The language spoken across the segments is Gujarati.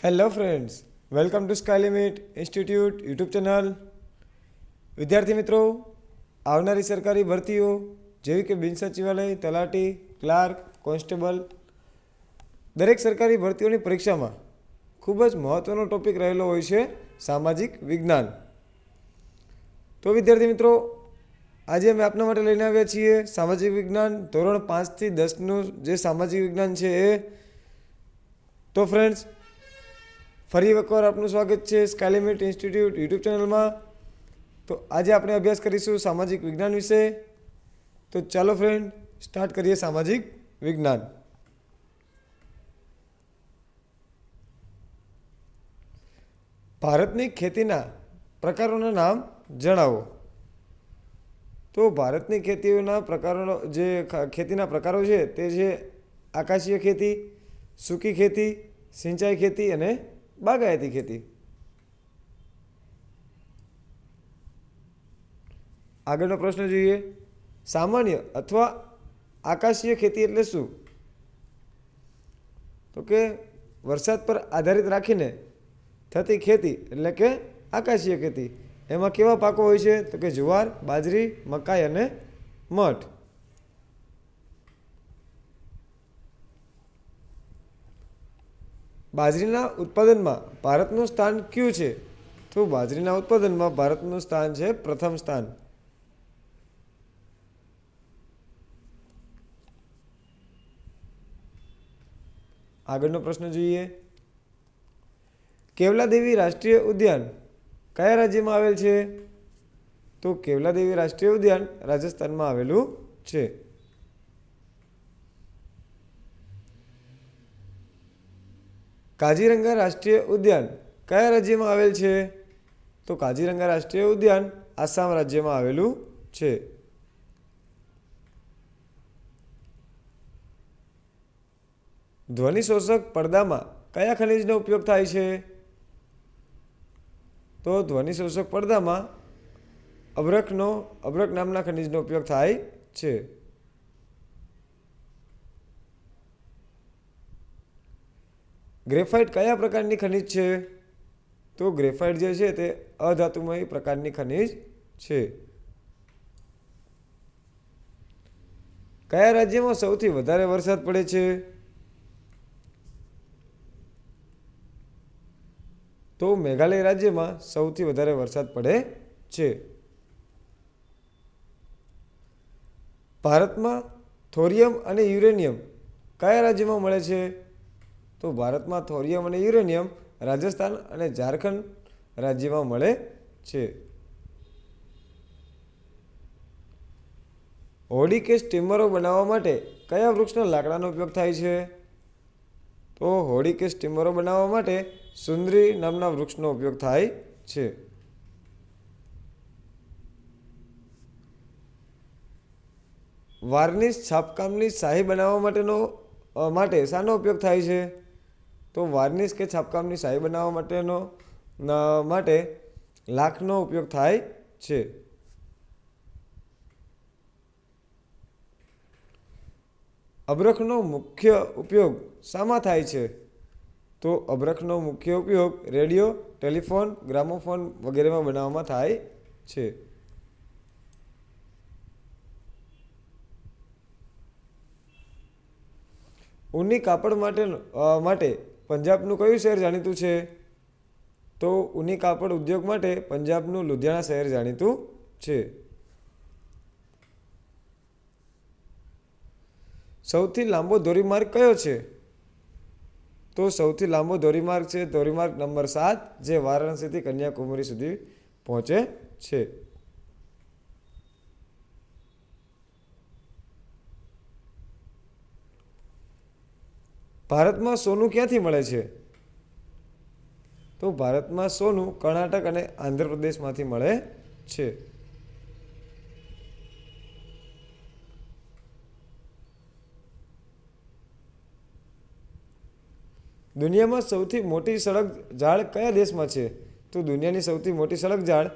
Hello friends, welcome to sky limit institute YouTube channel. વિદ્યાર્થી મિત્રો, આવનારી સરકારી ભરતીઓ જેવી કે બિન સચિવાલય, તલાટી, ક્લાર્ક, કોન્સ્ટેબલ દરેક સરકારી ભરતીઓની પરીક્ષામાં ખૂબ જ મહત્ત્વનો ટોપિક રહેલો હોય છે સામાજિક વિજ્ઞાન. તો વિદ્યાર્થી મિત્રો, આજે અમે આપના માટે લઈને આવ્યા છીએ સામાજિક વિજ્ઞાન ધોરણ 5 થી 10નું જે સામાજિક વિજ્ઞાન છે એ. તો ફ્રેન્ડ્સ, ફરી એકવાર આપનું સ્વાગત છે સ્કાય લિમિટ ઇન્સ્ટિટ્યૂટ યુટ્યુબ ચેનલમાં. તો આજે આપણે અભ્યાસ કરીશું સામાજિક વિજ્ઞાન વિશે. તો ચાલો ફ્રેન્ડ, સ્ટાર્ટ કરીએ સામાજિક વિજ્ઞાન. ભારતની ખેતીના પ્રકારોના નામ જણાવો. તો ભારતની ખેતીઓના પ્રકારોનો જે ખેતીના પ્રકારો છે તે છે આકાશીય ખેતી, સૂકી ખેતી, સિંચાઈ ખેતી અને બાગાયતી ખેતી. આગળનો પ્રશ્ન જોઈએ. સામાન્ય અથવા આકાશીય ખેતી એટલે શું? તો કે વરસાદ પર આધારિત રાખીને થતી ખેતી એટલે કે આકાશીય ખેતી. એમાં કેવા પાકો હોય છે? તો કે જુવાર, બાજરી, મકાઈ અને મઠ. બાજરીના ઉત્પાદનમાં ભારતનું સ્થાન કયું છે? તો બાજરીના ઉત્પાદનમાં ભારતનું સ્થાન છે પ્રથમ સ્થાન. આગળનો પ્રશ્ન જોઈએ. કેવલાદેવી રાષ્ટ્રીય ઉદ્યાન કયા રાજ્યમાં આવેલ છે? તો કેવલાદેવી રાષ્ટ્રીય ઉદ્યાન રાજસ્થાનમાં આવેલું છે. કાઝીરંગા રાષ્ટ્રીય ઉદ્યાન કયા રાજ્યમાં આવેલ છે? તો કાઝીરંગા રાષ્ટ્રીય ઉદ્યાન આસામ રાજ્યમાં આવેલું છે. ધ્વનિ શોષક પડદામાં કયા ખનિજનો ઉપયોગ થાય છે? તો ધ્વનિ શોષક પડદામાં અભ્રક નામના ખનિજનો ઉપયોગ થાય છે. ગ્રેફાઇટ કયા પ્રકારની ખનિજ છે? તો ગ્રેફાઇટ જે છે તે અધાતુમય પ્રકારની ખનિજ છે. કયા રાજ્યમાં સૌથી વધારે વરસાદ પડે છે? તો મેઘાલય રાજ્યમાં સૌથી વધારે વરસાદ પડે છે. ભારતમાં થોરિયમ અને યુરેનિયમ કયા રાજ્યમાં મળે છે? તો ભારતમાં થોરિયમ અને યુરેનિયમ રાજસ્થાન અને ઝારખંડ રાજ્યમાં મળે છે. હોડી કે સ્ટીમરો બનાવવા માટે કયા વૃક્ષના લાકડાનો ઉપયોગ થાય છે? તો હોડી કે સ્ટીમરો બનાવવા માટે સુંદરી નામના વૃક્ષનો ઉપયોગ થાય છે. વાર્નિશ છાપકામની શાહી બનાવવા માટે શાનો ઉપયોગ થાય છે? તો વાર્નિશ કે છાપકામની શાહી બનાવવા માટે લાખનો ઉપયોગ થાય છે. અભ્રકનો મુખ્ય ઉપયોગ શામાં થાય છે? તો અભ્રકનો મુખ્ય ઉપયોગ રેડિયો, ટેલિફોન, ગ્રામોફોન વગેરેમાં બનાવવામાં થાય છે. ઊની કાપડ માટે પંજાબનું કયું શહેર જાણીતું છે? તો ઊની કાપડ ઉદ્યોગ માટે પંજાબનું લુધિયાણા શહેર જાણીતું છે. સૌથી લાંબો ધોરીમાર્ગ કયો છે? તો સૌથી લાંબો ધોરીમાર્ગ છે ધોરીમાર્ગ નંબર 7, જે વારાણસીથી કન્યાકુમારી સુધી પહોંચે છે. ભારતમાં સોનું ક્યાંથી મળે છે? તો ભારતમાં સોનું કર્ણાટક અને આંધ્રપ્રદેશમાંથી મળે છે. દુનિયામાં સૌથી મોટી સળગ ઝાડ કયા દેશમાં છે? તો દુનિયાની સૌથી મોટી સળગ ઝાડ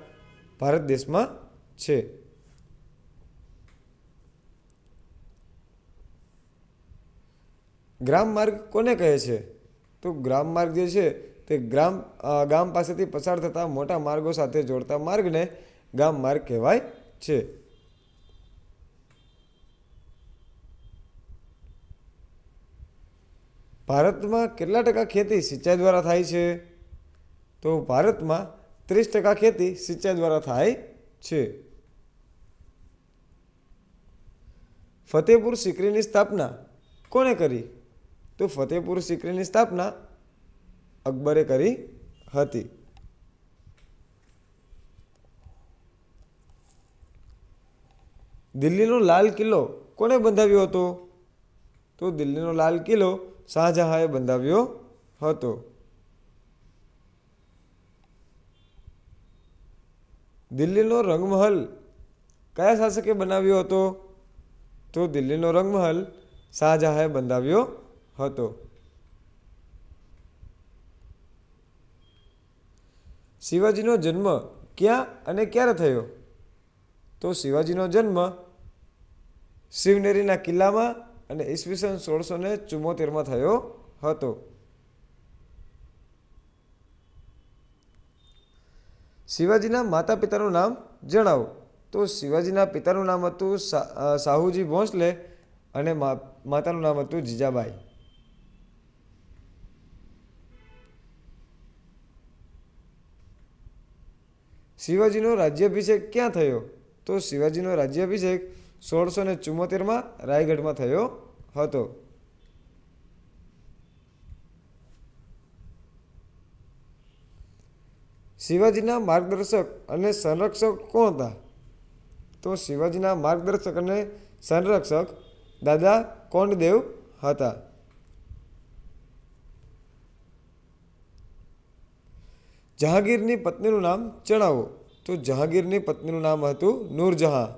ભારત દેશમાં છે. ગ્રામ માર્ગ કોને કહે છે? તો ગ્રામ માર્ગ જે છે તે ગામ પાસેથી પસાર થતા મોટા માર્ગો સાથે જોડતા માર્ગને ગામ માર્ગ કહેવાય છે. ભારતમાં કેટલા ટકા ખેતી સિંચાઈ દ્વારા થાય છે? તો ભારતમાં 30% ખેતી સિંચાઈ દ્વારા થાય છે. ફતેહપુર સિકરીની સ્થાપના કોણે કરી? તો ફતેહપુર સિકરીની સ્થાપના અકબરે કરી હતી. દિલ્હીનો લાલ કિલ્લો કોણે બંધાવ્યો હતો? તો દિલ્હીનો લાલ કિલ્લો શાહજહાંએ બંધાવ્યો હતો. દિલ્હીનો રંગમહલ કયા શાસકે બનાવ્યો હતો? તો દિલ્હીનો રંગમહલ શાહજહાંએ બંધાવ્યો હતો. શિવાજીનો જન્મ ક્યાં અને ક્યારે થયો? તો શિવાજીનો જન્મ શિવનેરીના કિલ્લામાં અને ઈસવીસન 1674માં થયો હતો. શિવાજીના માતા પિતાનું નામ જણાવો. તો શિવાજીના પિતાનું નામ હતું સાહુજી ભોંસલે અને માતાનું નામ હતું જીજાબાઈ. શિવાજીનો રાજ્યાભિષેક ક્યાં થયો? તો શિવાજીનો રાજ્યાભિષેક 1674માં રાયગઢમાં થયો હતો. શિવાજીના માર્ગદર્શક અને સંરક્ષક કોણ હતા? તો શિવાજીના માર્ગદર્શક અને સંરક્ષક દાદા કોંડદેવ હતા. જહાંગીરની પત્નીનું નામ જણાવો. તો જહાંગીરની પત્નીનું નામ હતું નૂરજહાં.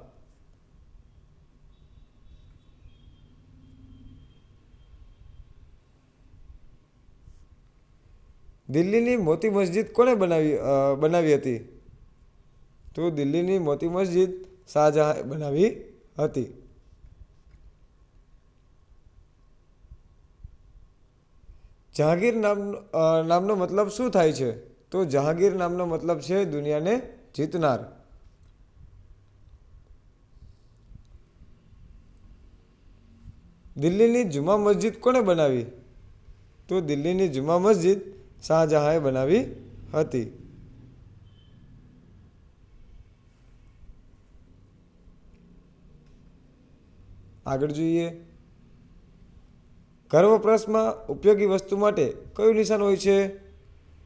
દિલ્હીની મોતી મસ્જિદ કોણે બનાવી હતી? તો દિલ્હીની મોતી મસ્જિદ શાહજહાંએ બનાવી હતી. જહાંગીર નામનો મતલબ શું થાય છે? તો જહાંગીર નામનો મતલબ છે દુનિયાને જીતનાર. દિલ્હીની જુમા મસ્જિદ કોણે બનાવી? તો દિલ્હીની જુમા મસ્જિદ શાહજહાંએ બનાવી હતી. આગળ જોઈએ. ઘર વપરાશમાં ઉપયોગી વસ્તુ માટે કયું નિશાન હોય છે?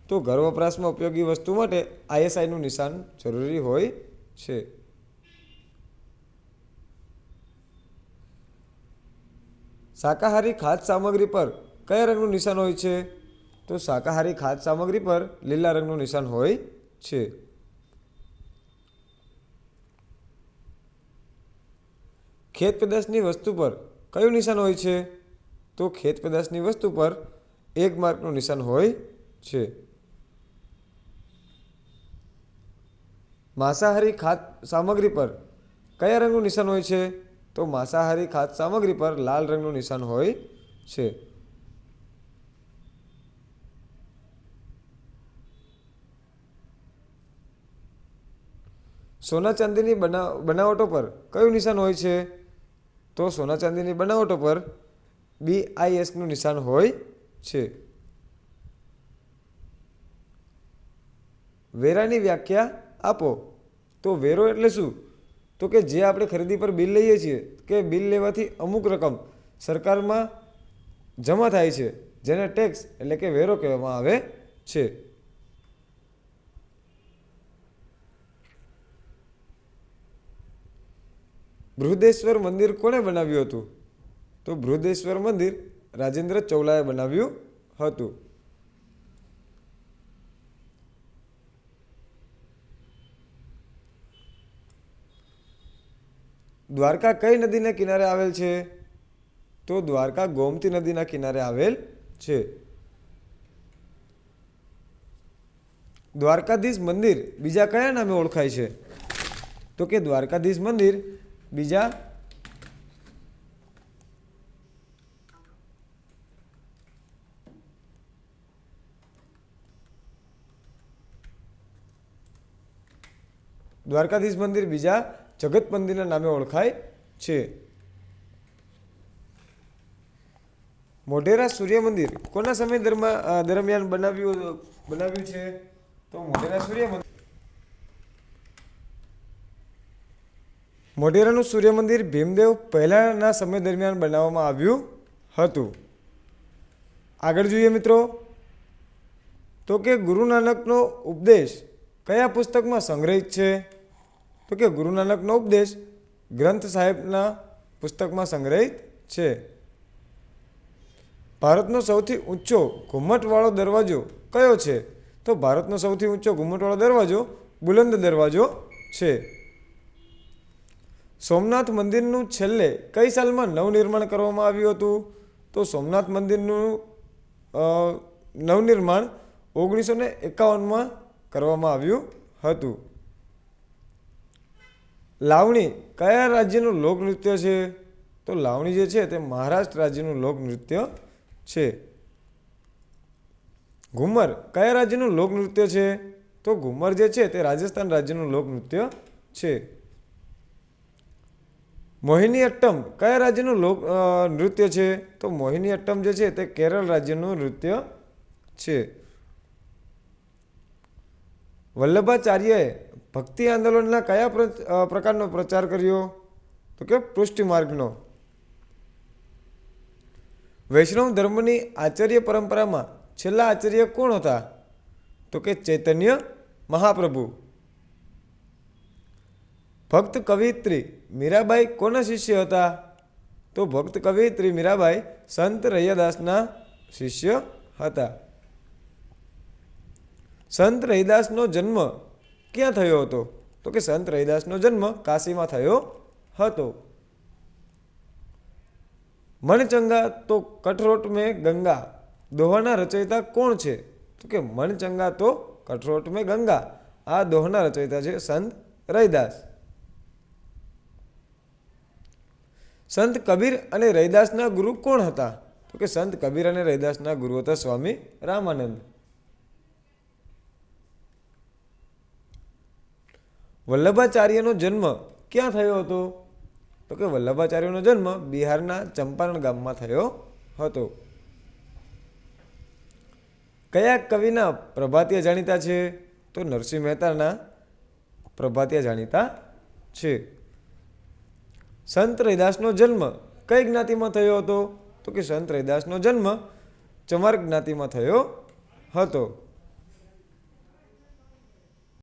તો ઘર વપરાશમાં ઉપયોગી વસ્તુ માટે ISIનું નિશાન જરૂરી હોય છે. શાકાહારી ખાદ્ય સામગ્રી પર કયા રંગનું નિશાન હોય છે? તો શાકાહારી ખાદ્ય સામગ્રી પર લીલા રંગનું નિશાન હોય છે. ખેત પેદાશની વસ્તુ પર કયું નિશાન હોય છે? તો ખેત પેદાશની વસ્તુ પર 1 માર્કનું નિશાન હોય છે. માંસાહારી ખાદ્ય સામગ્રી પર કયા રંગનું નિશાન હોય છે? તો માંસાહારી ખાદ્ય સામગ્રી પર લાલ રંગનું નિશાન હોય છે. સોના ચાંદીની બનાવટો પર કયું નિશાન હોય છે? તો સોના ચાંદીની બનાવટો પર BISનું નિશાન હોય છે. વેરાની વ્યાખ્યા આપો. તો વેરો એટલે શું? તો કે જે આપણે ખરીદી પર બિલ લઈએ છીએ કે બિલ લેવાથી અમુક રકમ સરકારમાં જમા થાય છે, જેને ટેક્સ એટલે કે વેરો કહેવામાં આવે છે. બૃહદેશ્વર મંદિર કોણે બનાવ્યું હતું? તો બૃહદેશ્વર મંદિર રાજેન્દ્ર ચોલાએ બનાવ્યું હતું. દ્વારકા કઈ નદીના કિનારે આવેલ છે? તો દ્વારકા ગોમતી નદીના કિનારે આવેલ છે. દ્વારકાધીશ મંદિર બીજા કયા નામે ઓળખાય છે? તો કે દ્વારકાધીશ મંદિર બીજા દ્વારકાધીશ મંદિર બીજા જગત મંદિરના નામે ઓળખાય છે? મોઢેરા સૂર્ય મંદિર કોના સમય દરમિયાન બનાવ્યું છે? તો મોઢેરાનું સૂર્ય મંદિર ભીમદેવ પહેલાના સમય દરમિયાન બનાવવામાં આવ્યું હતું. આગળ જોઈએ મિત્રો, તો કે ગુરુ નાનકનો ઉપદેશ કયા પુસ્તકમાં સંગ્રહિત છે? તો કે ગુરુ નાનકનો ઉપદેશ ગ્રંથ સાહેબના પુસ્તકમાં સંગ્રહિત છે. ભારતનો સૌથી ઊંચો ઘુમ્મટવાળો દરવાજો કયો છે? તો ભારતનો સૌથી ઊંચો ઘુમ્મટવાળો દરવાજો બુલંદ દરવાજો છે. સોમનાથ મંદિરનું છેલ્લે કઈ સાલમાં નવનિર્માણ કરવામાં આવ્યું હતું? તો સોમનાથ મંદિરનું નવનિર્માણ 1951માં કરવામાં આવ્યું હતું. લાવણી કયા રાજ્યનું લોકનૃત્ય છે? તો લાવણી જે છે તે મહારાષ્ટ્ર રાજ્યનું લોકનૃત્ય છે. ઘુમર કયા રાજ્યનું લોકનૃત્ય છે? તો ઘુમર જે છે તે રાજસ્થાન રાજ્યનું લોકનૃત્ય છે. મોહિની અટ્ટમ કયા રાજ્યનું લોક નૃત્ય છે? તો મોહિની અટ્ટમ જે છે તે કેરળ રાજ્યનું નૃત્ય છે. વલ્લભાચાર્યએ ભક્તિ આંદોલનના કયા પ્રકારનો પ્રચાર કર્યો? તો કે પૃષ્ટિ માર્ગનો. વૈષ્ણવ ધર્મની આચાર્ય પરંપરામાં છેલ્લા આચાર્ય કોણ હતા? તો કે ચૈતન્ય મહાપ્રભુ. ભક્ત કવિયત્રી મીરાબાઈ કોના શિષ્ય હતા? તો ભક્ત કવિયત્રી મીરાબાઈ સંત રૈયાદાસના શિષ્ય હતા. સંત રૈદાસનો જન્મ ક્યાં થયો હતો? તો કે સંત રૈદાસનો જન્મ કાશીમાં થયો હતો. મનચંગા તો કઠરોટ મેં ગંગા દોહાના રચયિતા કોણ છે? તો કે મનચંગા તો કઠરોટ મેં ગંગા આ દોહાના રચયિતા છે સંત રૈદાસ. સંત કબીર અને રૈદાસના ગુરુ કોણ હતા? તો કે સંત કબીર અને રૈદાસના ગુરુ હતા સ્વામી રામાનંદ. વલ્લભાચાર્યનો જન્મ ક્યાં થયો હતો? તો કે વલ્લભાચાર્યનો જન્મ બિહારના ચંપારણ ગામમાં થયો હતો. કયા કવિના પ્રભાતિયા જાણીતા છે? તો નરસિંહ મહેતાના પ્રભાતિયા જાણીતા છે. સંત રૈદાસનો જન્મ કઈ જ્ઞાતિમાં થયો હતો? તો કે સંત રૈદાસનો જન્મ ચમાર જ્ઞાતિમાં થયો હતો.